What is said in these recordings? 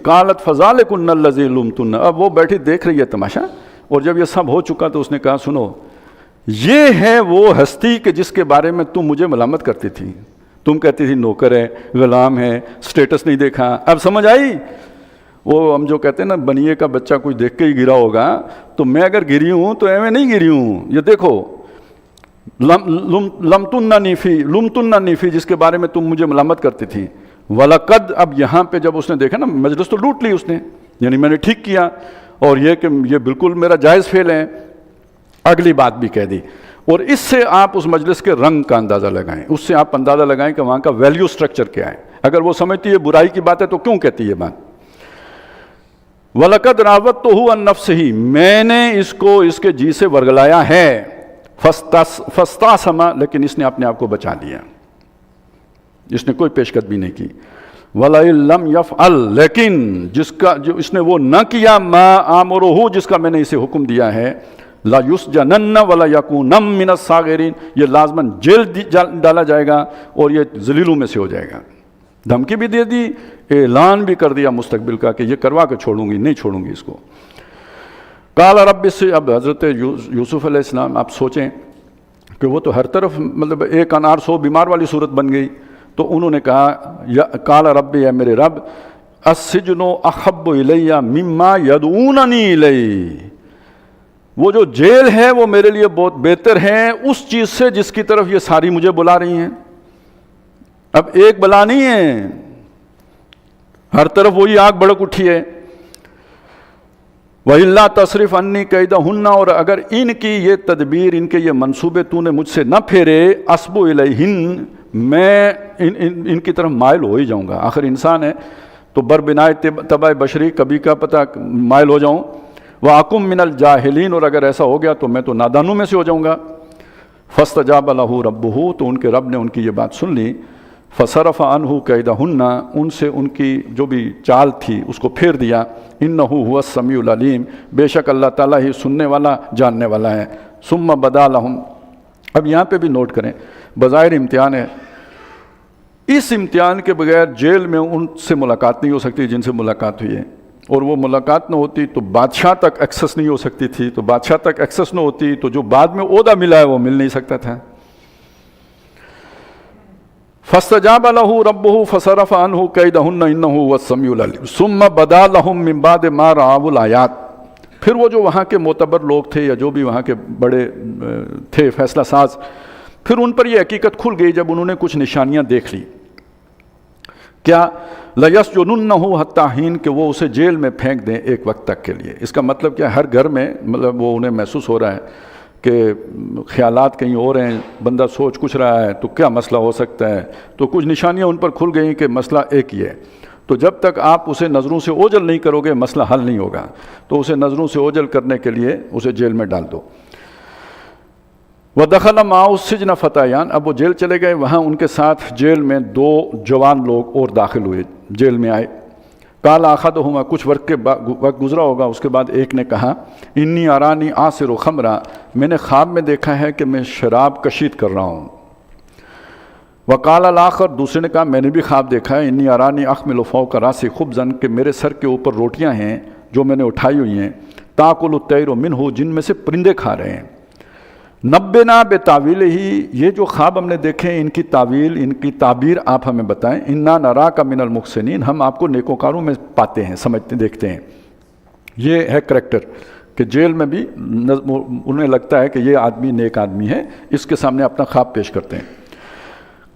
قالت فذلکن الذی لمتن، اب وہ بیٹھی دیکھ رہی ہے تماشا، اور جب یہ سب ہو چکا تو اس نے کہا سنو، یہ ہے وہ ہستی کہ جس کے بارے میں تم مجھے ملامت کرتی تھی، تم کہتی تھی نوکر ہے، غلام ہے، سٹیٹس نہیں دیکھا، اب سمجھ آئی؟ وہ ہم جو کہتے ہیں نا بنیے کا بچہ کوئی دیکھ کے ہی گرا ہوگا، تو میں اگر گری ہوں تو ایویں نہیں گری ہوں، یہ دیکھو لمتننی فی جس کے بارے میں تم مجھے ملامت کرتی تھی، وَلَقَدْ، اب یہاں پہ جب اس نے دیکھا نا مجلس تو لوٹ لی اس نے، یعنی میں نے ٹھیک کیا، اور یہ کہ یہ بالکل میرا جائز فعل ہے، اگلی بات بھی کہہ دی، اور اس سے آپ اس مجلس کے رنگ کا اندازہ لگائیں، اس سے آپ اندازہ لگائیں کہ وہاں کا ویلیو سٹرکچر کیا ہے، اگر وہ سمجھتی ہے برائی کی بات ہے تو کیوں کہتی ہے بات؟ وَلَقَدْ رَاوَدتُّهُ عَن نَفْسِهِ، میں نے اس کو اس کے جی سے ورگلایا ہے، فَاسْتَعْصَمَ، لیکن اس نے اپنے آپ کو بچا لیا، اس نے کوئی پیش قدمی نہیں کی، وَلَئِن لَمْ يَفْعَلْ، لیکن جو اس نے وہ نہ کیا، مَا آمُرُهُ، جس کا میں نے اسے حکم دیا ہے، لا یسجنن ولا یکونن من الصاغرین، یہ لازماً جیل ڈالا جائے گا اور یہ ذلیلوں میں سے ہو جائے گا، دھمکی بھی دے دی، اعلان بھی کر دیا مستقبل کا کہ یہ کروا کے چھوڑوں گی، نہیں چھوڑوں گی اس کو۔ قال رب، سے اب حضرت یوسف علیہ السلام آپ سوچیں کہ وہ تو ہر طرف مطلب ایک انار سو بیمار والی صورت بن گئی، تو انہوں نے کہا قال رب، اے میرے رب، السجن احب الی مما یدعوننی الی، وہ جو جیل ہے وہ میرے لیے بہت بہتر ہے اس چیز سے جس کی طرف یہ ساری مجھے بلا رہی ہیں۔ اب ایک بلا نہیں ہے، ہر طرف وہی آگ بھڑک اٹھی ہے۔ وَإِلَّا تَصْرِفْ عَنِّي كَيْدَهُنَّ، اور اگر ان کی یہ تدبیر، ان کے یہ منصوبے تو نے مجھ سے نہ پھیرے، أَصْبُ إِلَيْهِنَّ، میں ان کی طرف مائل ہو ہی جاؤں گا، آخر انسان ہے تو بربنائے طبع بشری، کبھی کا پتہ مائل ہو جاؤں۔ وَأَكُمْ مِنَ الْجَاهِلِينَ، اور اگر ایسا ہو گیا تو میں تو نادانوں میں سے ہو جاؤں گا۔ فَاسْتَجَابَ لَهُ رَبُّهُ، تو ان کے رب نے ان کی یہ بات سن لی۔ فَصَرَفَ عَنْهُ كَيْدَهُنَّ، ان سے ان کی جو بھی چال تھی اس کو پھیر دیا۔ إِنَّهُ هُوَ السَّمِيعُ الْعَلِيمُ، بے شک اللہ تعالیٰ ہی سننے والا جاننے والا ہے۔ ثُمَّ بَدَا لَهُمْ، اب یہاں پہ بھی نوٹ کریں، بظاہر امتحان ہے، اس امتحان کے بغیر جیل میں ان سے ملاقات نہیں ہو سکتی جن سے ملاقات ہوئی ہے، اور وہ ملاقات نہ ہوتی تو بادشاہ تک ایکسس نہیں ہو سکتی تھی، تو بادشاہ تک ایکسس نہ ہوتی تو جو بعد میں عہدہ ملا ہے وہ مل نہیں سکتا تھا۔ فَاسْتَجَابَ لَهُ رَبُّهُ فَصَرَفَ عَنْهُ كَيْدَهُنَّ إِنَّهُ هُوَ السَّمِيعُ الْعَلِيمُ۔ ثُمَّ بَدَا لَهُم مِّن بَعْدِ مَا رَأَوُا الْآيَاتِ، پھر وہ جو وہاں کے معتبر لوگ تھے یا جو بھی وہاں کے بڑے تھے فیصلہ ساز، پھر ان پر یہ حقیقت کھل گئی جب انہوں نے کچھ نشانیاں دیکھ لی۔ کیا؟ لَيَسْجُنُنَّهُ حَتَّىٰ حِينٍ، کہ وہ اسے جیل میں پھینک دیں ایک وقت تک کے لیے۔ اس کا مطلب کیا، ہر گھر میں مطلب وہ انہیں محسوس ہو رہا ہے کہ خیالات کہیں اور ہیں، بندہ سوچ کچھ رہا ہے تو کیا مسئلہ ہو سکتا ہے، تو کچھ نشانیاں ان پر کھل گئیں کہ مسئلہ ایک ہی ہے، تو جب تک آپ اسے نظروں سے اوجھل نہیں کرو گے مسئلہ حل نہیں ہوگا، تو اسے نظروں سے اوجھل کرنے کے لیے اسے جیل میں ڈال دو۔ وَدَخَلَ مَعَهُ السِّجْنَ فَتَيَانِ، اب وہ جیل چلے گئے، وہاں ان کے ساتھ جیل میں دو جوان لوگ اور داخل ہوئے، جیل میں آئے۔ قَالَ أَحَدُهُمَا، کچھ وقت گزرا ہوگا، اس کے بعد ایک نے کہا، إِنِّي أَرَانِي أَعْصِرُ خَمْرًا، میں نے خواب میں دیکھا ہے کہ میں شراب کشید کر رہا ہوں۔ وَقَالَ الْآخَرُ، دوسرے نے کہا میں نے بھی خواب دیکھا ہے، إِنِّي أَرَانِي أَحْمِلُ فَوْقَ رَأْسِي خُبْزًا، کہ میرے سر کے اوپر روٹیاں ہیں جو میں نے اٹھائی ہوئی ہیں، تَأْكُلُ الطَّيْرُ مِنْهُ، جن میں سے پرندے کھا رہے ہیں۔ نبنا بتاویلہ، یہ جو خواب ہم نے دیکھے ان کی تعویل، ان کی تعبیر آپ ہمیں بتائیں۔ انا نراک من المحسنین، ہم آپ کو نیکوکاروں میں پاتے ہیں، سمجھتے دیکھتے ہیں۔ یہ ہے کریکٹر کہ جیل میں بھی انہیں لگتا ہے کہ یہ آدمی نیک آدمی ہے، اس کے سامنے اپنا خواب پیش کرتے ہیں۔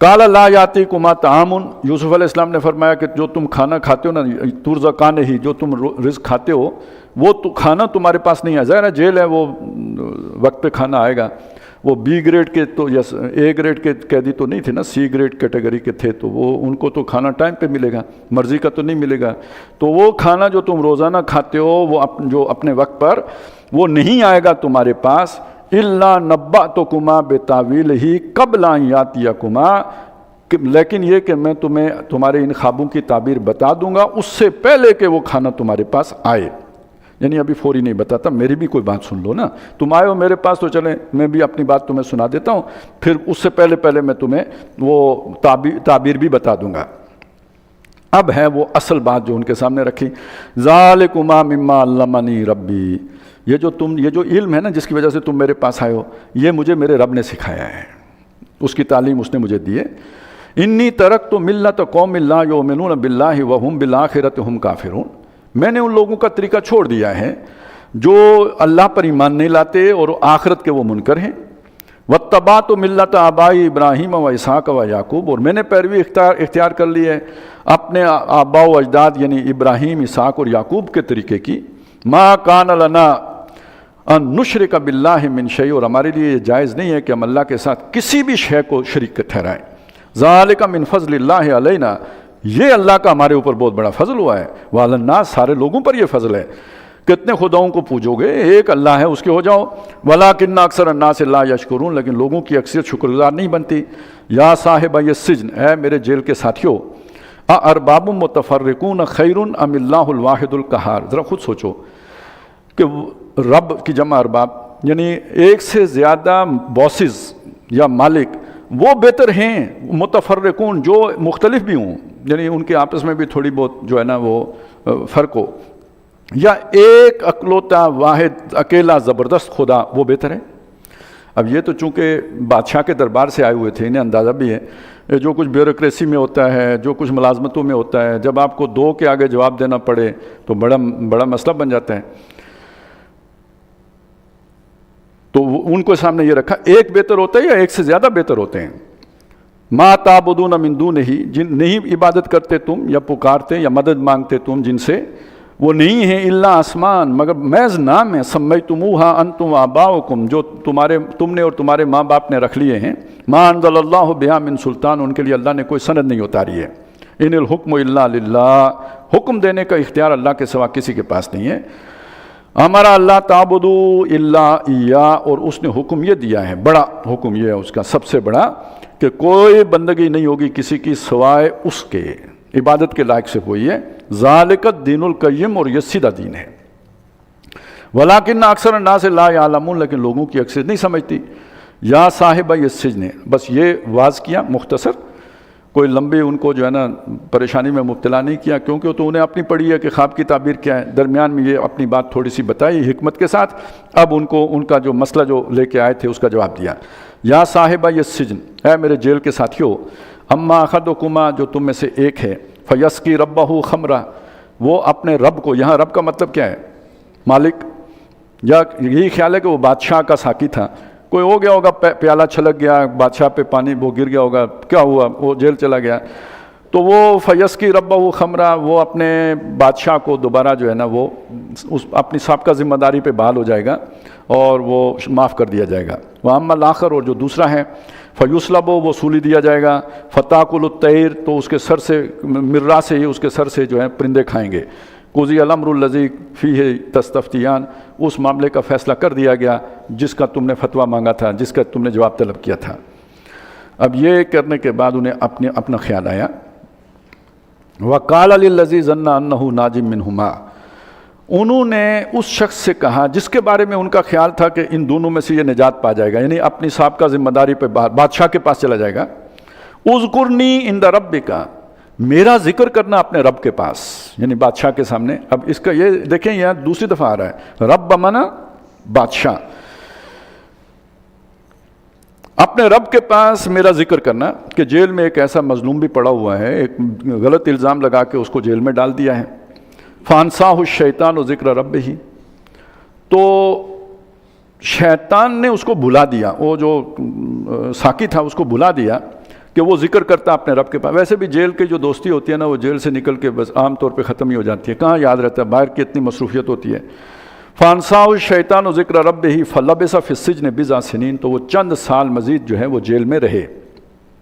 قال لا یاتیکما طعام، یوسف علیہ السلام نے فرمایا کہ جو تم کھانا کھاتے ہو نا، ترزقان ہی، جو تم رزق کھاتے ہو وہ تو کھانا تمہارے پاس نہیں ہے، ظاہر ہے جیل ہے، وہ وقت پہ کھانا آئے گا۔ وہ بی گریڈ کے تو یا اے گریڈ کے قیدی تو نہیں تھے نا، سی گریڈ کیٹیگری کے تھے، تو وہ ان کو تو کھانا ٹائم پہ ملے گا، مرضی کا تو نہیں ملے گا۔ تو وہ کھانا جو تم روزانہ کھاتے ہو وہ جو اپنے وقت پر وہ نہیں آئے گا تمہارے پاس۔ الا نبأتکما بتاویلہ قبل ان یاتیکما، لیکن یہ کہ میں تمہیں تمہارے ان خوابوں کی تعبیر بتا دوں گا اس سے پہلے کہ وہ کھانا تمہارے پاس آئے، یعنی ابھی فوری نہیں بتاتا، میری بھی کوئی بات سن لو نا، تم آئے ہو میرے پاس تو چلیں میں بھی اپنی بات تمہیں سنا دیتا ہوں، پھر اس سے پہلے میں تمہیں وہ تعبیر بھی بتا دوں گا۔ اب ہے وہ اصل بات جو ان کے سامنے رکھی، ذالکما مما علمنی ربی، یہ جو علم ہے نا جس کی وجہ سے تم میرے پاس آئے ہو، یہ مجھے میرے رب نے سکھایا ہے، اس کی تعلیم اس نے مجھے دی ہے۔ انی ترکت ملت قوم لا یؤمنون باللہ وہم بالآخرۃ ہم کافرون، میں نے ان لوگوں کا طریقہ چھوڑ دیا ہے جو اللہ پر ایمان نہیں لاتے اور آخرت کے وہ منکر ہیں۔ واتبعت ملت آبائی ابراہیم و اسحاق و یعقوب، اور میں نے پیروی اختیار کر لی ہے اپنے آباء و اجداد یعنی ابراہیم، اسحاق اور یعقوب کے طریقے کی۔ ما کان لنا ان نشرک باللہ من شیء، اور ہمارے لیے یہ جائز نہیں ہے کہ ہم اللہ کے ساتھ کسی بھی شے کو شریک ٹھہرائیں۔ ذالک من فضل اللہ علینا، یہ اللہ کا ہمارے اوپر بہت بڑا فضل ہوا ہے۔ وعلی الناس، سارے لوگوں پر یہ فضل ہے، کتنے خداؤں کو پوجو گے، ایک اللہ ہے اس کے ہو جاؤ۔ ولکن اکثر الناس لا یشکرون، لیکن لوگوں کی اکثریت شکر گزار نہیں بنتی۔ یا صاحب السجن، اے میرے جیل کے ساتھیوں، ارباب متفرقون خیر ام اللہ الواحد القہار، ذرا خود سوچو کہ رب کی جمع ارباب، یعنی ایک سے زیادہ باسز یا مالک، وہ بہتر ہیں متفرقون جو مختلف بھی ہوں، یعنی ان کے آپس میں بھی تھوڑی بہت جو ہے نا وہ فرق ہو، یا ایک اکلوتا واحد اکیلا زبردست خدا، وہ بہتر ہے۔ اب یہ تو چونکہ بادشاہ کے دربار سے آئے ہوئے تھے، انہیں اندازہ بھی ہے جو کچھ بیوروکریسی میں ہوتا ہے، جو کچھ ملازمتوں میں ہوتا ہے، جب آپ کو دو کے آگے جواب دینا پڑے تو بڑا مسئلہ بن جاتا ہے۔ تو ان کو سامنے یہ رکھا، ایک بہتر ہوتا ہے یا ایک سے زیادہ بہتر ہوتے ہیں۔ ما تعبدون من دونہ، جن نہیں عبادت کرتے تم یا پکارتے یا مدد مانگتے تم جن سے، وہ نہیں ہیں الا آسمان، مگر محض نام ہے، سمیتموہا انتم وآباؤکم، جو تم نے اور تمہارے ماں باپ نے رکھ لیے ہیں۔ ما انزل اللہ بہا من سلطان، ان کے لیے اللہ نے کوئی سند نہیں اتاری ہے۔ ان الحکم الا للہ، حکم دینے کا اختیار اللہ کے سوا کسی کے پاس نہیں ہے۔ ہمارا اللہ تعبدو الا ایا، اور اس نے حکم یہ دیا ہے، بڑا حکم یہ ہے اس کا سب سے بڑا، کہ کوئی بندگی نہیں ہوگی کسی کی سوائے اس کے، عبادت کے لائق سے ہوئی ہے۔ ذالک الدین القیم، اور یہ سیدھا دین ہے۔ ولیکن اکثر الناس لا یعلمون، لیکن لوگوں کی اکثریت نہیں سمجھتی۔ یا صاحب السجن، بس یہ واضح کیا مختصر، کوئی لمبی ان کو جو ہے نا پریشانی میں مبتلا نہیں کیا، کیونکہ تو انہیں اپنی پڑھی ہے کہ خواب کی تعبیر کیا ہے، درمیان میں یہ اپنی بات تھوڑی سی بتائی حکمت کے ساتھ، اب ان کو ان کا جو مسئلہ جو لے کے آئے تھے اس کا جواب دیا۔ یا صاحب السجن، اے میرے جیل کے ساتھیوں، اما احدکما، جو تم میں سے ایک ہے، فیسقی ربہ خمرہ، وہ اپنے رب کو، یہاں رب کا مطلب کیا ہے؟ مالک، یا یہی خیال ہے کہ وہ بادشاہ کا ساقی تھا، کوئی ہو گیا ہوگا پیالہ چھلک گیا، بادشاہ پہ پانی وہ گر گیا ہوگا، کیا ہوا، وہ جیل چلا گیا، تو وہ فیسقی ربہ خمرہ، وہ اپنے بادشاہ کو دوبارہ جو ہے نا وہ اپنی سابقہ ذمہ داری پہ بحال ہو جائے گا اور وہ معاف کر دیا جائے گا۔ وَأَمَّا الْآخَرُ، اور جو دوسرا ہے، فیصلب، وہ سولی دیا جائے گا، فتاکل الطیر، تو اس کے سر سے، مرہ سے ہی اس کے سر سے جو ہے پرندے کھائیں گے۔ قضی الامر الذی فیہ تستفتیان، اس معاملے کا فیصلہ کر دیا گیا جس کا تم نے فتویٰ مانگا تھا، جس کا تم نے جواب طلب کیا تھا۔ اب یہ کرنے کے بعد انہیں اپنا خیال آیا، وَقَالَ لِلَّذِي ظَنَّ أَنَّهُ نَاجٍ مِّنْهُمَا، انہوں نے اس شخص سے کہا جس کے بارے میں ان کا خیال تھا کہ ان دونوں میں سے یہ نجات پا جائے گا، یعنی اپنی سابقہ ذمہ داری پہ بادشاہ کے پاس چلا جائے گا، اذکرنی عند ربک، میرا ذکر کرنا اپنے رب کے پاس، یعنی بادشاہ کے سامنے۔ اب اس کا یہ دیکھیں، یہاں دوسری دفعہ آ رہا ہے، رب بمانا بادشاہ، اپنے رب کے پاس میرا ذکر کرنا، کہ جیل میں ایک ایسا مظلوم بھی پڑا ہوا ہے، ایک غلط الزام لگا کے اس کو جیل میں ڈال دیا ہے۔ فانساہ الشیطان و ذکر رب ہی، تو شیطان نے اس کو بھلا دیا، وہ جو ساقی تھا اس کو بھلا دیا کہ وہ ذکر کرتا اپنے رب کے پاس۔ ویسے بھی جیل کی جو دوستی ہوتی ہے نا، وہ جیل سے نکل کے بس عام طور پہ ختم ہی ہو جاتی ہے، کہاں یاد رہتا ہے، باہر کی اتنی مصروفیت ہوتی ہے۔ فانساہ الشیطان و ذکر رب ہی فلبث فی السجن بضع سنین، تو وہ چند سال مزید جو ہے وہ جیل میں رہے۔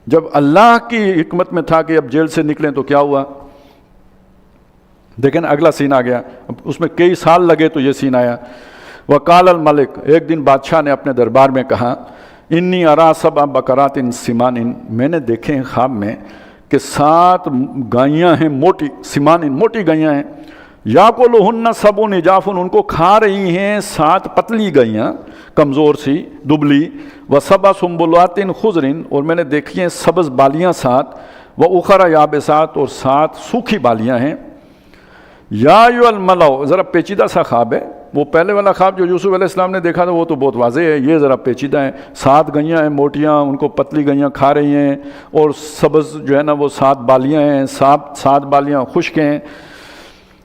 جب اللہ کی حکمت میں تھا کہ اب جیل سے نکلیں تو کیا ہوا، دیکھیں اگلا سین آ گیا، اس میں کئی سال لگے تو یہ سین آیا۔ وقال الملک، ایک دن بادشاہ نے اپنے دربار میں کہا، انی ارا سبع بقرات سمان، میں نے دیکھے ہیں خواب میں کہ 7 گائیاں ہیں موٹی، سمان موٹی گائیاں ہیں، یاکلہن سبع عجاف، ان کو کھا رہی ہیں 7 پتلی گائیاں کمزور سی دبلی، وسبع سنبلات خضر، اور میں نے دیکھی ہیں سبز بالیاں 7، وہ اخرا یابسات، اور 7 سوکھی بالیاں ہیں. یا ایھا الملأ، ذرا پیچیدہ سا خواب ہے. وہ پہلے والا خواب جو یوسف علیہ السلام نے دیکھا تھا وہ تو بہت واضح ہے، یہ ذرا پیچیدہ ہے. 7 گئیاں ہیں موٹیاں، ان کو پتلی گئیاں کھا رہی ہیں، اور سبز جو ہے نا وہ 7 بالیاں ہیں، 7 بالیاں خشک ہیں.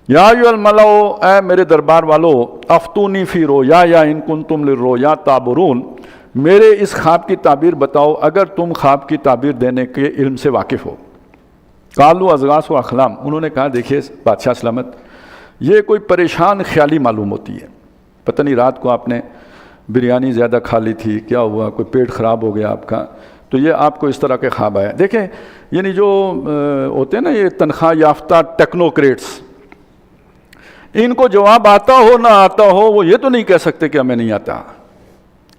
یا ایھا الملأ، اے میرے دربار والو، افتونی فی رؤیا ان کنتم للرؤیا تعبرون، میرے اس خواب کی تعبیر بتاؤ اگر تم خواب کی تعبیر دینے کے علم سے واقف ہو. قالوا اضغاث و احلام، انہوں نے کہا دیکھیے بادشاہ سلامت، یہ کوئی پریشان خیالی معلوم ہوتی ہے. پتہ نہیں رات کو آپ نے بریانی زیادہ کھا لی تھی، کیا ہوا، کوئی پیٹ خراب ہو گیا آپ کا، تو یہ آپ کو اس طرح کے خواب آیا. دیکھیں یعنی جو ہوتے ہیں نا یہ تنخواہ یافتہ ٹیکنوکریٹس، ان کو جواب آتا ہو نہ آتا ہو وہ یہ تو نہیں کہہ سکتے کہ ہمیں نہیں آتا.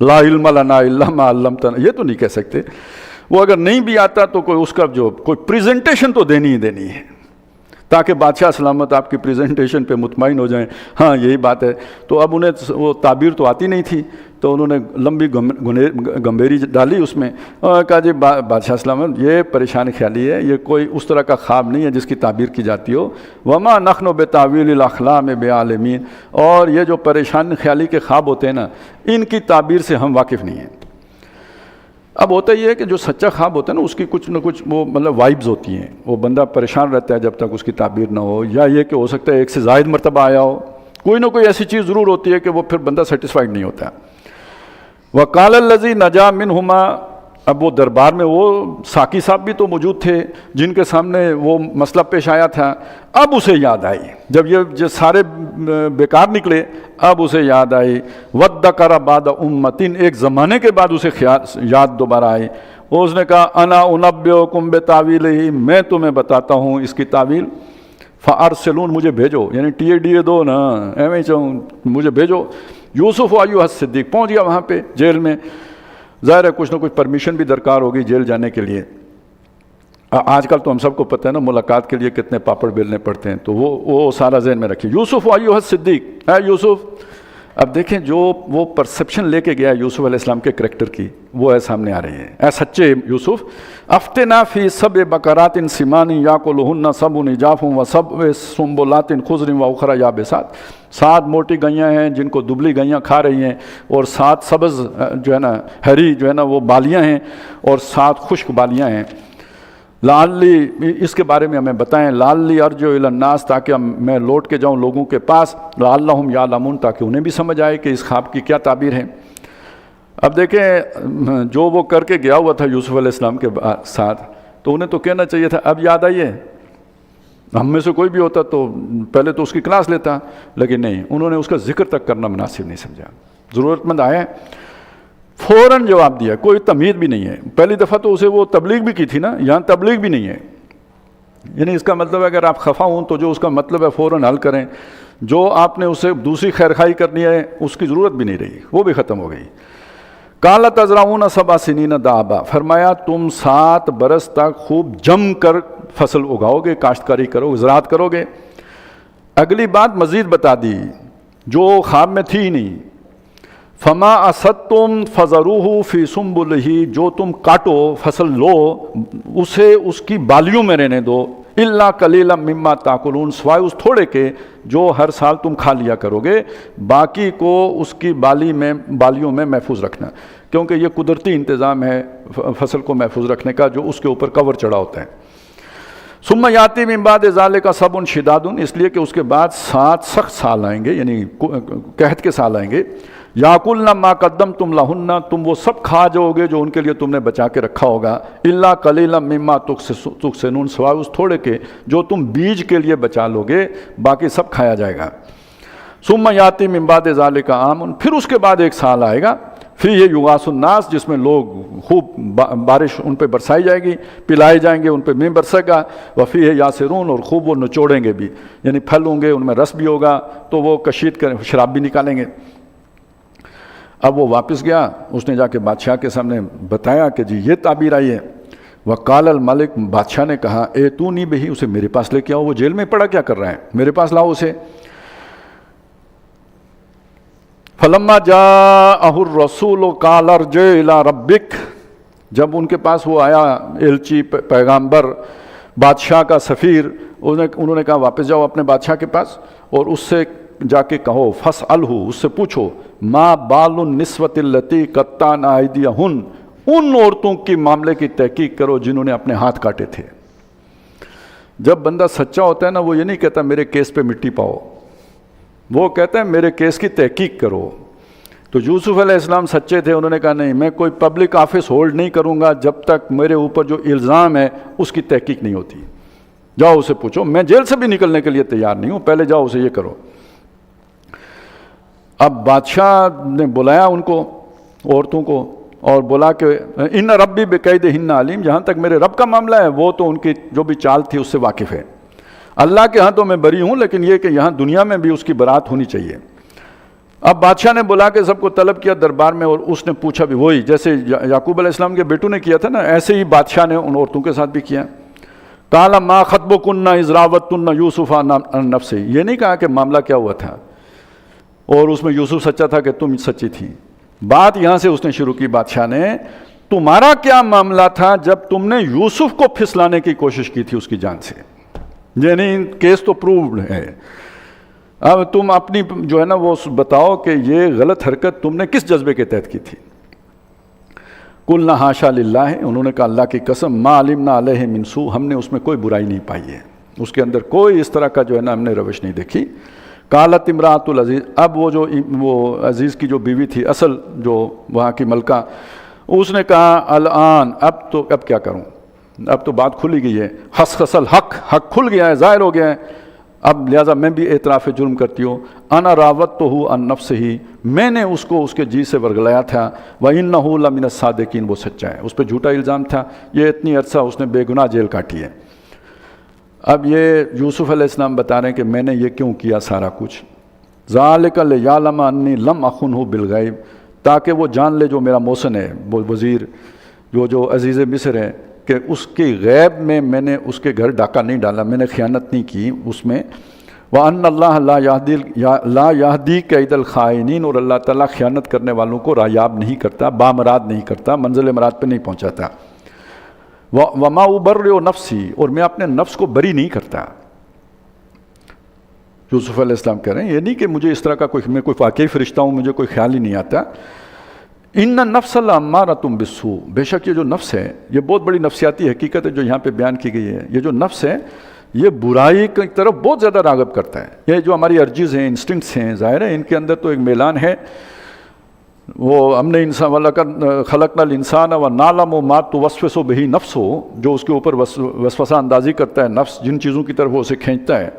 لا علم لنا الا ما علمتنا، یہ تو نہیں کہہ سکتے. وہ اگر نہیں بھی آتا تو کوئی اس کا جو کوئی پریزنٹیشن تو دینی ہی دینی ہے، تاکہ بادشاہ سلامت آپ کی پریزنٹیشن پہ مطمئن ہو جائیں ہاں یہی بات ہے. تو اب انہیں وہ تعبیر تو آتی نہیں تھی، تو انہوں نے لمبی گمبیری ڈالی اس میں، اور کہا جی بادشاہ سلامت یہ پریشان خیالی ہے، یہ کوئی اس طرح کا خواب نہیں ہے جس کی تعبیر کی جاتی ہو. وما نحن بتاویل الاحلام بعالمین، اور یہ جو پریشان خیالی کے خواب ہوتے ہیں نا ان کی تعبیر سے ہم واقف نہیں ہیں. اب ہوتا یہ ہے کہ جو سچا خواب ہوتا ہے نا اس کی کچھ نہ کچھ وہ مطلب وائبز ہوتی ہیں، وہ بندہ پریشان رہتا ہے جب تک اس کی تعبیر نہ ہو، یا یہ کہ ہو سکتا ہے 1 سے زائد مرتبہ آیا ہو، کوئی نہ کوئی ایسی چیز ضرور ہوتی ہے کہ وہ پھر بندہ سیٹسفائیڈ نہیں ہوتا. وقال الذی نجا منہما، اب وہ دربار میں وہ ساقی صاحب بھی تو موجود تھے جن کے سامنے وہ مسئلہ پیش آیا تھا. اب اسے یاد آئی جب یہ سارے بیکار نکلے، اب اسے یاد آئی. وَذَّكَرَ بَعْدَ أُمَّةٍ، ایک زمانے کے بعد اسے یاد دوبارہ آئی. اس نے کہا انا انبئکم بتاویلہ، میں تمہیں بتاتا ہوں اس کی تعویل. فارسلون، مجھے بھیجو، یعنی ٹی دو نا، ایویں چاہوں مجھے بھیجو. یوسف ایھا الصدیق پہنچ گیا وہاں پہ جیل میں. ظاہر ہے کچھ نہ کچھ پرمیشن بھی درکار ہوگی جیل جانے کے لیے. آج کل تو ہم سب کو پتہ ہے نا ملاقات کے لیے کتنے پاپڑ بیلنے پڑتے ہیں، تو وہ سارا ذہن میں رکھیے. یوسف ایھا الصدیق، اے یوسف. اب دیکھیں جو وہ پرسپشن لے کے گیا یوسف علیہ السلام کے کریکٹر کی، وہ ہے سامنے آ رہی ہے. اے سچے یوسف، افتنا فی سبع بقرات سمان یاکلہن سبع عجاف وسبع سنبلات خضر واخری یابسات. 7 موٹی گئیاں ہیں جن کو دبلی گئیاں کھا رہی ہیں، اور 7 سبز جو ہے نا ہری جو ہے نا وہ بالیاں ہیں، اور 7 خشک بالیاں ہیں. لعلی، اس کے بارے میں ہمیں بتائیں. لعلی ارجع الی الناس، تاکہ میں لوٹ کے جاؤں لوگوں کے پاس. لعلہم یعلمون، تاکہ انہیں بھی سمجھ آئے کہ اس خواب کی کیا تعبیر ہے. اب دیکھیں جو وہ کر کے گیا ہوا تھا یوسف علیہ السلام کے ساتھ، تو انہیں تو کہنا چاہیے تھا اب یاد آئیے. ہم میں سے کوئی بھی ہوتا تو پہلے تو اس کی کلاس لیتا، لیکن نہیں، انہوں نے اس کا ذکر تک کرنا مناسب نہیں سمجھا. ضرورت مند آئے فوراً جواب دیا، کوئی تمہید بھی نہیں ہے. پہلی دفعہ تو اسے وہ تبلیغ بھی کی تھی نا، یہاں تبلیغ بھی نہیں ہے. یعنی اس کا مطلب ہے اگر آپ خفا ہوں تو جو اس کا مطلب ہے فوراً حل کریں. جو آپ نے اسے دوسری خیرخواہی کرنی ہے اس کی ضرورت بھی نہیں رہی، وہ بھی ختم ہو گئی. قال تزرعون 7 سنین دابا، فرمایا تم 7 برس تک خوب جم کر فصل اگاؤ گے، کاشتکاری کرو گے، زراعت کرو گے. اگلی بات مزید بتا دی جو خواب میں تھی ہی نہیں. فما اسدتم فذروہ فی سنبلہ، جو تم کاٹو فصل لو اسے اس کی بالیوں میں رہنے دو. الا قلیلا مما تاکلون، سوائے اس تھوڑے کے جو ہر سال تم کھا لیا کرو گے، باقی کو اس کی بالیوں میں محفوظ رکھنا، کیونکہ یہ قدرتی انتظام ہے فصل کو محفوظ رکھنے کا جو اس کے اوپر کور چڑھا ہوتا ہے. ثم یاتی من بعد ذلک سبع شداد، اس لیے کہ اس کے بعد 7 سخت سال آئیں گے، یعنی قحط کے سال آئیں گے. یاکلن ما قدمتم لہن، تم وہ سب کھا جاؤ گے جو ان کے لیے تم نے بچا کے رکھا ہوگا. الا قلیلا مما تحصنون، سوائے اس تھوڑے کے جو تم بیج کے لیے بچا لو گے، باقی سب کھایا جائے گا. ثم یاتی من بعد ذلک عام، پھر اس کے بعد ایک سال آئے گا. فیہ یغاث الناس، جس میں لوگ خوب بارش ان پہ برسائی جائے گی، پلائے جائیں گے، ان پہ مینہ برسے گا. وفیہ یاسرون، اور خوب وہ نچوڑیں گے بھی، یعنی پھل ہوں گے ان میں رس بھی ہوگا تو وہ کشید کر شراب بھی نکالیں گے. اب وہ واپس گیا، اس نے جا کے بادشاہ کے سامنے بتایا کہ جی یہ تعبیر آئی ہے. وقال الملک، بادشاہ نے کہا ایتونی بہی، اسے میرے پاس لے کے آؤ، وہ جیل میں پڑا کیا کر رہا ہے، میرے پاس لاؤ اسے. فلما جاءہ الرسول قال ارجع الی ربک، جب ان کے پاس وہ آیا ایلچی پیغامبر بادشاہ کا سفیر، انہوں نے کہا واپس جاؤ اپنے بادشاہ کے پاس اور اس سے جا کے کہو فاسألہ، اس سے پوچھو ما بال النسوۃ اللتی قطعن ایدیہن، ان عورتوں کی معاملے کی تحقیق کرو جنہوں نے اپنے ہاتھ کاٹے تھے۔ جب بندہ سچا ہوتا ہے نا، وہ یہ نہیں کہتا میرے کیس پہ مٹی پاؤ، وہ کہتا ہے میرے کیس کی تحقیق کرو۔ تو یوسف علیہ السلام سچے تھے، انہوں نے کہا نہیں میں کوئی پبلک آفس ہولڈ نہیں کروں گا جب تک میرے اوپر جو الزام ہے اس کی تحقیق نہیں ہوتی۔ جاؤ اسے پوچھو، میں جیل سے بھی نکلنے کے لیے تیار نہیں ہوں، پہلے جاؤ اسے یہ کرو۔ اب بادشاہ نے بلایا ان کو، عورتوں کو، اور بولا کہ ان ربی بکیدہن علیم، جہاں تک میرے رب کا معاملہ ہے وہ تو ان کی جو بھی چال تھی اس سے واقف ہے، اللہ کے ہاں تو میں بری ہوں، لیکن یہ کہ یہاں دنیا میں بھی اس کی برات ہونی چاہیے۔ اب بادشاہ نے بلا کے سب کو طلب کیا دربار میں، اور اس نے پوچھا بھی وہی جیسے یعقوب علیہ السلام کے بیٹوں نے کیا تھا نا، ایسے ہی بادشاہ نے ان عورتوں کے ساتھ بھی کیا۔ قال ما خطبکن اذ راوتن یوسف عن نفسہ، یہ نہیں کہا کہ معاملہ کیا ہوا تھا اور اس میں یوسف سچا تھا کہ تم سچی تھی، بات یہاں سے اس نے شروع کی بادشاہ نے، تمہارا کیا معاملہ تھا جب تم نے یوسف کو پھسلانے کی کوشش کی تھی اس کی جان سے، یعنی کیس تو پرووڈ ہے، اب تم اپنی جو ہے نا وہ بتاؤ کہ یہ غلط حرکت تم نے کس جذبے کے تحت کی تھی۔ قلنا حاشا للہ، انہوں نے کہا اللہ کی قسم، ما علمنا علیہ من سوء، ہم نے اس میں کوئی برائی نہیں پائی ہے، اس کے اندر کوئی اس طرح کا جو ہے نا ہم نے روش نہیں دیکھی۔ قالت امراۃ العزیز، اب وہ عزیز کی جو بیوی تھی اصل جو وہاں کی ملکہ، اس نے کہا الآن، اب کیا کروں، اب تو بات کھلی گئی ہے، حسخس الحق، حق کھل گیا ہے، ظاہر ہو گیا ہے، اب لہٰذا میں بھی اعتراف جرم کرتی ہوں، انا راودتہ عن نفسہ، میں نے اس کو اس کے جی سے ورگلایا تھا، وانہ لمن الصادقین، وہ سچا ہے، اس پہ جھوٹا الزام تھا، یہ اتنی عرصہ اس نے بے گناہ جیل کاٹی ہے۔ اب یہ یوسف علیہ السلام بتا رہے ہیں کہ میں نے یہ کیوں کیا سارا کچھ، ذالک لیعلم انی لم اخنہ بالغیب، تاکہ وہ جان لے جو میرا محسن ہے، وہ وزیر جو عزیز مصر ہے، کہ اس کی غیب میں نے اس کے گھر ڈاکہ نہیں ڈالا، میں نے خیانت نہیں کی اس میں، وَأَنَّ اللَّهَ لَا يَهْدِي كَيْدَ الْخَائِنِينَ، اور اللہ تعالیٰ خیانت کرنے والوں کو رایاب نہیں کرتا، بامراد نہیں کرتا، منزل مراد پہ نہیں پہنچاتا۔ وَمَا أُبَرِّئُ نَفْسِي، اور میں اپنے نفس کو بری نہیں کرتا۔ یوسف علیہ السلام کہہ رہے ہیں یہ نہیں کہ مجھے اس طرح کا میں کوئی واقعی فرشتہ ہوں، مجھے کوئی خیال ہی نہیں آتا۔ ان النفس لامارۃ بالسوء، بے شک یہ جو نفس ہے، یہ بہت بڑی نفسیاتی حقیقت ہے جو یہاں پہ بیان کی گئی ہے، یہ جو نفس ہے یہ برائی کی طرف بہت زیادہ راغب کرتا ہے۔ یہ جو ہماری ارجیز ہیں، انسٹنکٹس ہیں، ظاہر ہے ان کے اندر تو ایک میلان ہے، وہ ہم نے انسان وَلَقَدْ خَلَقْنَا الْإِنسَانَ وَنَعْلَمُ مَا تُوَسْوِسُ بِهِ نَفْسُهُ، جو اس کے اوپر وسوسہ اندازی کرتا ہے نفس، جن چیزوں کی طرف وہ اسے کھینچتا ہے،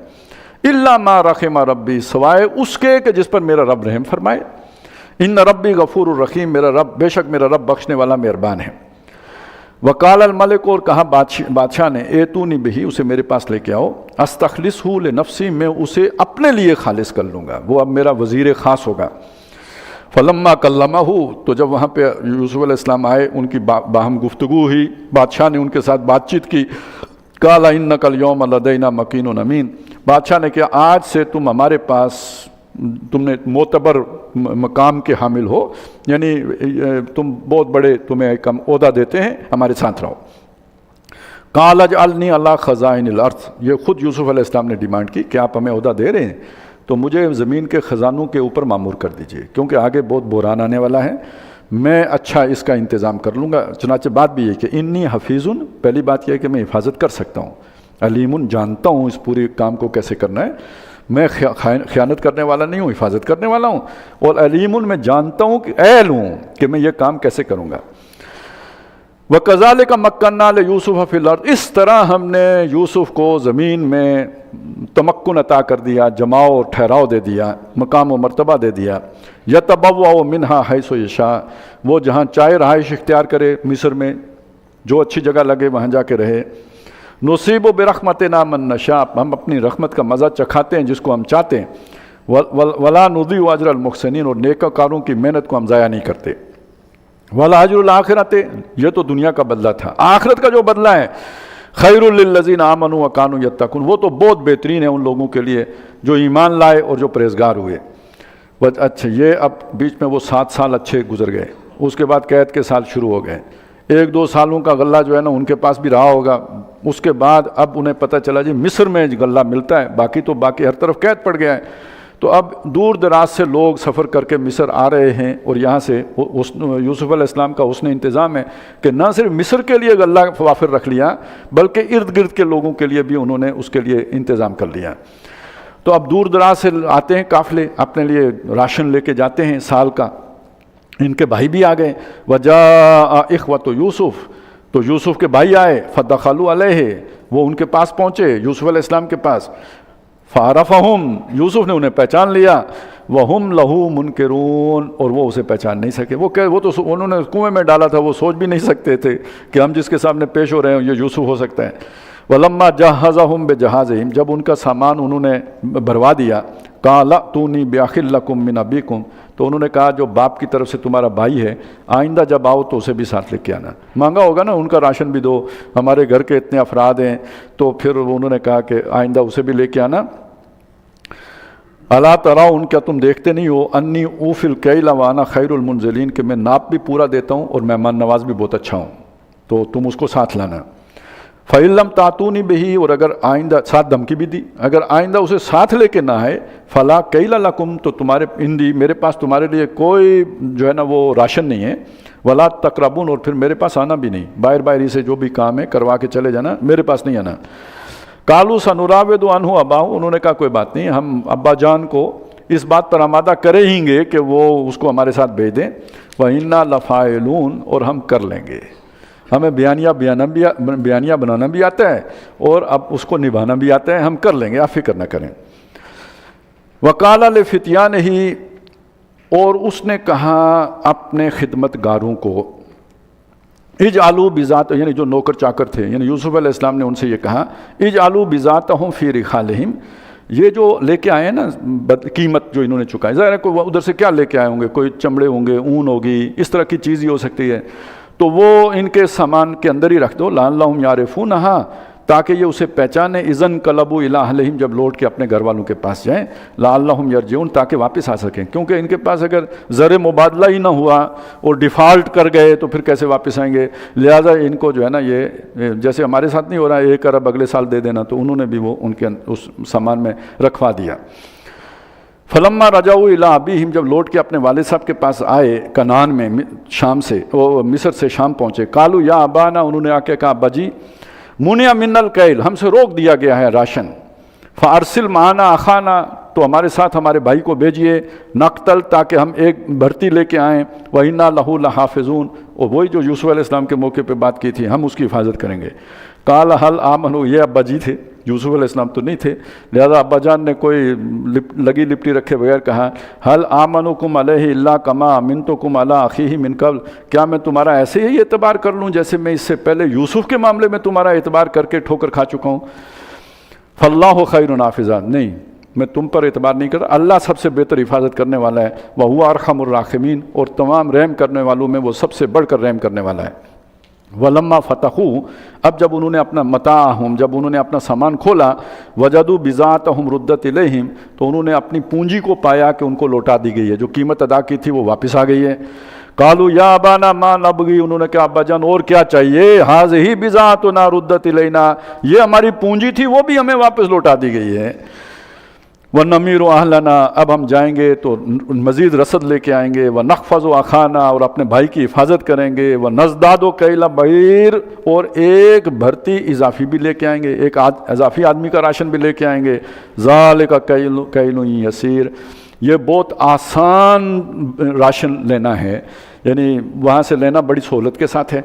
إِلَّا مَا رَحِمَ رَبِّي، سوائے اس کے کہ جس پر میرا رب رحم فرمائے۔ ان ربی غفور الرحیم، میرا رب بے شک میرا رب بخشنے والا مہربان ہے۔ وقال الملک، اور کہا بادشاہ نے، ایتونی بہی، اسے میرے پاس لے کے آؤ، استخلصہ لنفسی، میں اسے اپنے لیے خالص کر لوں گا، وہ اب میرا وزیر خاص ہوگا۔ فلما کلمہ، تو جب وہاں پہ یوسف علیہ السلام آئے، ان کی باہم گفتگو ہوئی، بادشاہ نے ان کے ساتھ بات چیت کی، قال انک اليوم لدینا مکین امین، بادشاہ نے کہا آج سے تم ہمارے پاس، تم نے معتبر مقام کے حامل ہو، یعنی تم بہت بڑے، تمہیں ایک عہدہ دیتے ہیں، ہمارے ساتھ رہو۔ قال اجعلنی علی خزائن الارض، یہ خود یوسف علیہ السلام نے ڈیمانڈ کی کہ آپ ہمیں عہدہ دے رہے ہیں تو مجھے زمین کے خزانوں کے اوپر مامور کر دیجئے، کیونکہ آگے بہت بحران آنے والا ہے، میں اچھا اس کا انتظام کر لوں گا۔ چنانچہ بات بھی یہ کہ انی حفیظ، پہلی بات یہ ہے کہ میں حفاظت کر سکتا ہوں، علیم، جانتا ہوں اس پورے کام کو کیسے کرنا ہے، میں خیانت کرنے والا نہیں ہوں، حفاظت کرنے والا ہوں، اور علیم، میں جانتا ہوں کہ اہل ہوں کہ میں یہ کام کیسے کروں گا۔ وَكَذَلِكَ مَكَّنَّا لِيُوسُفَ فِي الْأَرْضِ، اس طرح ہم نے یوسف کو زمین میں تمکن عطا کر دیا، جماؤ اور ٹھہراؤ دے دیا، مقام و مرتبہ دے دیا۔ يَتَبَوَّأُ مِنْهَا حَيْثُ يَشَاءُ، وہ جہاں چاہے رہائش اختیار کرے، مصر میں جو اچھی جگہ لگے وہاں جا کے رہے۔ نصیب برحمتنا من نشاء، ہم اپنی رحمت کا مزہ چکھاتے ہیں جس کو ہم چاہتے ہیں۔ ولا نضيع اجر المحسنین، اور نیکوکاروں کی محنت کو ہم ضائع نہیں کرتے۔ ولا اجر الاخرۃ، یہ تو دنیا کا بدلہ تھا، آخرت کا جو بدلہ ہے، خیر للذین آمنوا وکانوا یتقون، وہ تو بہت بہترین ہے ان لوگوں کے لیے جو ایمان لائے اور جو پرہیزگار ہوئے۔ اچھا، یہ اب بیچ میں وہ 7 سال اچھے گزر گئے، اس کے بعد قید کے سال شروع ہو گئے، 1-2 سالوں کا غلہ جو ہے نا ان کے پاس بھی رہا ہوگا. اس کے بعد اب انہیں پتہ چلا جی مصر میں غلہ ملتا ہے، باقی ہر طرف قید پڑ گیا ہے. تو اب دور دراز سے لوگ سفر کر کے مصر آ رہے ہیں، اور یہاں سے یوسف علیہ السلام کا حسن انتظام ہے کہ نہ صرف مصر کے لیے غلہ وافر رکھ لیا بلکہ ارد گرد کے لوگوں کے لیے بھی انہوں نے اس کے لیے انتظام کر لیا. تو اب دور دراز سے آتے ہیں قافلے، اپنے لیے راشن لے کے جاتے ہیں سال کا. ان کے بھائی بھی آ گئے. وجاء اخوۃ یوسف، تو یوسف کے بھائی آئے. فدخلوا علیہ، وہ ان کے پاس پہنچے یوسف علیہ السلام کے پاس. فعرفہم، یوسف نے انہیں پہچان لیا. وہم لہو منکرون، اور وہ اسے پہچان نہیں سکے. وہ تو انہوں نے کنویں میں ڈالا تھا، وہ سوچ بھی نہیں سکتے تھے کہ ہم جس کے سامنے پیش ہو رہے ہیں یہ یوسف ہو سکتا ہے. ولما جہزہم بجہازہم، جب ان کا سامان انہوں نے بھروا دیا. قال ائتونی باخ لکم من ابیکم، تو انہوں نے کہا جو باپ کی طرف سے تمہارا بھائی ہے آئندہ جب آؤ تو اسے بھی ساتھ لے کے آنا. مانگا ہوگا نا ان کا راشن بھی دو، ہمارے گھر کے اتنے افراد ہیں. تو پھر انہوں نے کہا کہ آئندہ اسے بھی لے کے آنا. الا تراؤن، کیا تم دیکھتے نہیں ہو انی اوفی الکیل وانا خیر المنزلین، کہ میں ناپ بھی پورا دیتا ہوں اور مہمان نواز بھی بہت اچھا ہوں، تو تم اس کو ساتھ لانا. فَإِن لَمْ تَأْتُونِ بِهِ، اور اگر آئندہ، ساتھ دھمکی بھی دی، اگر آئندہ اسے ساتھ لے کے نہ آئے فَلَا كَيْلَ لَكُمْ، تو تمہارے اندی، میرے پاس تمہارے لیے کوئی جو ہے نا وہ راشن نہیں ہے. وَلَا تَقْرَبُونَ، اور پھر میرے پاس آنا بھی نہیں، باہر ہی سے جو بھی کام ہے کروا کے چلے جانا، میرے پاس نہیں آنا. قَالُوا سَنُرَاوِدُ عَنْهُ أَبَاهُ، انہوں نے کہا کوئی بات نہیں، ہم ابا جان کو اس بات پر آمادہ کریں ہی گے کہ وہ اس کو ہمارے ساتھ بھیج دیں. وَإِنَّا لَفَاعِلُونَ، اور ہم کر لیں گے، ہمیں بیانیہ بنانا بھی آتا ہے اور اب اس کو نبھانا بھی آتا ہے، ہم کر لیں گے، آپ فکر نہ کریں. وَقَالَ لِفِتْيَانِهِ، اور اس نے کہا اپنے خدمت گاروں کو، اجعلوا بذات، یعنی جو نوکر چاکر تھے، یعنی یوسف علیہ السلام نے ان سے یہ کہا اجعلوا بذاتہم فی رحالہم، یہ جو لے کے آئے ہیں نا قیمت جو انہوں نے چکائی، ظاہر ہے کوئی ادھر سے کیا لے کے آئے ہوں گے، کوئی چمڑے ہوں گے، اون ہوگی، اس طرح کی چیز ہی ہو سکتی ہے، تو وہ ان کے سامان کے اندر ہی رکھ دو. لعلہم یعرفونہا، تاکہ یہ اسے پہچانے. اذن قلبوا الی اہلہم، جب لوٹ کے اپنے گھر والوں کے پاس جائیں. لعلہم یرجعون، تاکہ واپس آ سکیں، کیونکہ ان کے پاس اگر زر مبادلہ ہی نہ ہوا اور ڈیفالٹ کر گئے تو پھر کیسے واپس آئیں گے. لہٰذا ان کو جو ہے نا یہ جیسے ہمارے ساتھ نہیں ہو رہا ہے 1 ارب اگلے سال دے دینا، تو انہوں نے بھی وہ ان کے اس سامان میں رکھوا دیا. فلما رجعوا الی ابیہم، جب لوٹ کے اپنے والد صاحب کے پاس آئے کنعان میں، شام سے، وہ مصر سے شام پہنچے. قالوا یا ابانا، انہوں نے آ کے کہا ابا جی، منع منا الکیل، ہم سے روک دیا گیا ہے راشن. فارسل معنا اخانا، تو ہمارے ساتھ ہمارے بھائی کو بھیجیے. نقتل، تاکہ ہم ایک بھرتی لے کے آئیں. وَإِنَّا لَهُ لَحَافِظُونَ، اور وہی جو یوسف علیہ السلام کے موقع پہ بات کی تھی، ہم اس کی حفاظت کریں گے. قال هل آمنوا، یہ ابا جی تھے، یوسف علیہ السلام تو نہیں تھے، لہذا ابا جان نے کوئی لگی لپٹی رکھے بغیر کہا هل آمنکم علیہ الا کما امنتکم علی اخیہ من قبل، کیا میں تمہارا ایسے ہی اعتبار کر لوں جیسے میں اس سے پہلے یوسف کے معاملے میں تمہارا اعتبار کر کے ٹھوکر کھا چکا ہوں. فاللہ خیر حافظا، نہیں میں تم پر اعتبار نہیں کرتا، اللہ سب سے بہتر حفاظت کرنے والا ہے. وہو ارحم الراحمین، اور تمام رحم کرنے والوں میں وہ سب سے بڑھ کر رحم کرنے والا ہے. ولما فتحوا، اب جب انہوں نے اپنا متاعہم، جب انہوں نے اپنا سامان کھولا، وجدوا بضاعتہم ردت الیہم، تو انہوں نے اپنی پونجی کو پایا کہ ان کو لوٹا دی گئی ہے، جو قیمت ادا کی تھی وہ واپس آ گئی ہے. قالوا یا ابانا ما نبغی، انہوں نے کہا ابا جان اور کیا چاہیے. ھذہ بضاعتنا ردت الینا، یہ ہماری پونجی تھی وہ بھی ہمیں واپس لوٹا دی گئی ہے. وَنَمِيرُ أَهْلَنَا، اب ہم جائیں گے تو مزید رسد لے کے آئیں گے. وَنَخْفَضُ أَخَانَا، اور اپنے بھائی کی حفاظت کریں گے. وَنَزْدَادُ كَيْلَ بَعِيرٍ، اور ایک بھرتی اضافی بھی لے کے آئیں گے، ایک اضافی آدمی کا راشن بھی لے کے آئیں گے. ذَلِكَ كَيْلٌ يَسِيرٌ، یہ بہت آسان راشن لینا ہے، یعنی وہاں سے لینا بڑی سہولت کے ساتھ ہے.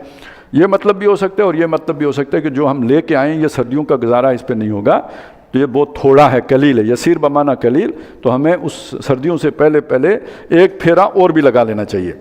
یہ مطلب بھی ہو سکتا ہے اور یہ مطلب بھی ہو سکتا ہے کہ جو ہم لے کے آئیں یہ سردیوں کا گزارا اس پہ نہیں ہوگا، تو یہ بہت تھوڑا ہے، قلیل ہے. یسیر بمانا قلیل، تو ہمیں اس سردیوں سے پہلے ایک پھیرا اور بھی لگا لینا چاہیے.